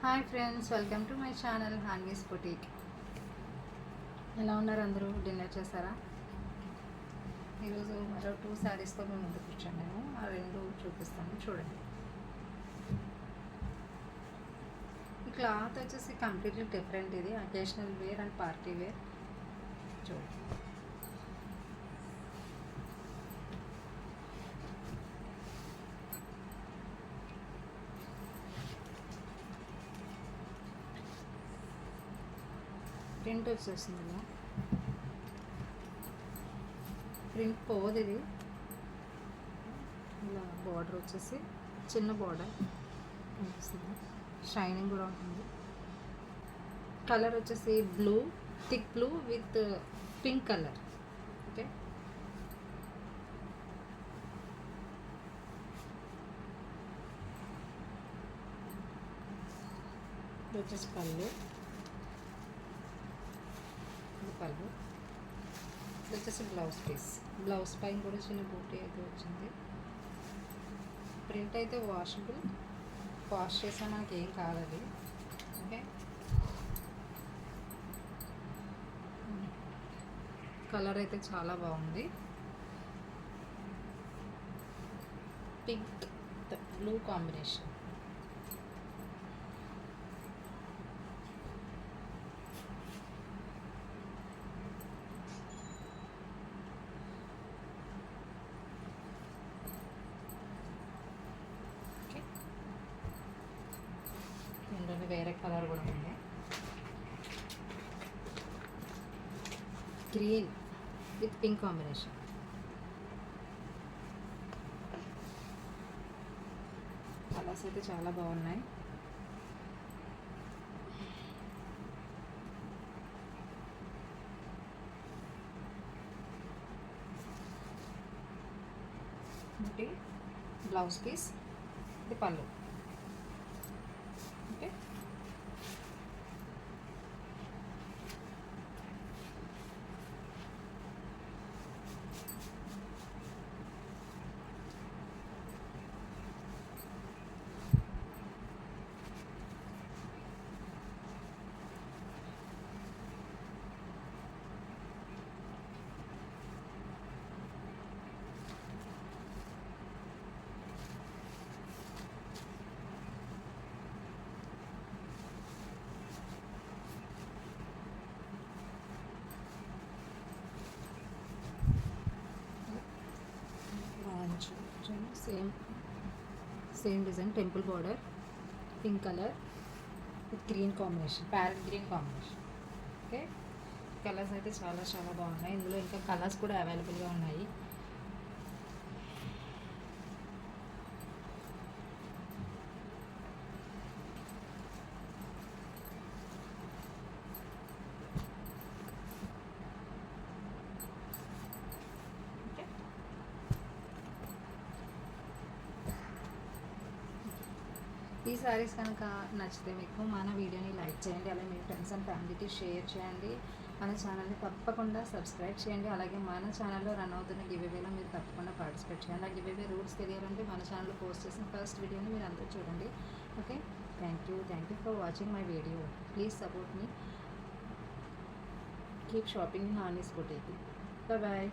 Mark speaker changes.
Speaker 1: Hi friends, welcome to my channel Hanvi's boutique. ఎలా ఉన్నారు అందరూ? డిన్నర్ చేశారా? ఈరోజు మరో 2 శారీస్తో మేము ముందుకు వచ్చాను. నేను ఆ 2 చూపిస్తాను, చూడండి. ఈ క్లాత్ వచ్చేసి కంప్లీట్లీ డిఫరెంట్. ఇది occasional wear and party wear. చూడండి, ప్రింట్ వచ్చేస్తుంది. ఇలా ప్రింట్ పోదు. ఇది ఇలా బార్డర్ వచ్చేసి చిన్న బార్డర్ కనిపిస్తుంది. షైనింగ్ కూడా ఉంటుంది. కలర్ వచ్చేసి blue, thick blue with pink colour. Okay, ఇది వచ్చేసి పళ్ళు. పళ్ళు ఇది వచ్చేసి బ్లౌజ్ పీస్. బ్లౌజ్ పైన కూడా చిన్న బూటీ అయితే వచ్చింది. ప్రింట్ అయితే వాషబుల్, వాష్ చేసా మనకి ఏం కాదు అది. ఓకే, కలర్ అయితే చాలా బాగుంది. Pink blue combination. ఇందులో వేరే కలర్ కూడా ఉంది, green with pink combination. Colours అయితే చాలా బాగున్నాయి. అంటే బ్లౌజ్ పీస్, ఇది పళ్ళు. Okay, same design, temple border, pink colour with green combination, parrot green combination. Okay, colours అయితే చాలా చాలా బాగున్నాయి. ఇందులో ఇంకా కలర్స్ కూడా అవైలబుల్గా ఉన్నాయి. ఈ శారీస్ కనుక నచ్చితే మీకు మన వీడియోని లైక్ చేయండి, అలాగే మీ ఫ్రెండ్స్ అండ్ ఫ్యామిలీకి షేర్ చేయండి. మన ఛానల్ని తప్పకుండా సబ్స్క్రైబ్ చేయండి. అలాగే మన ఛానల్లో రన్ అవుతున్న గివ్అవేలో మీరు తప్పకుండా పార్టిసిపేట్ చేయండి. ఆ గివ్అవే రూల్స్ తెలియాలంటే మన ఛానల్లో పోస్ట్ చేసిన ఫస్ట్ వీడియోని మీరు అందరూ చూడండి. Okay, thank you for watching my video. Please support me. Keep shopping in Hanvi's boutique. Bye.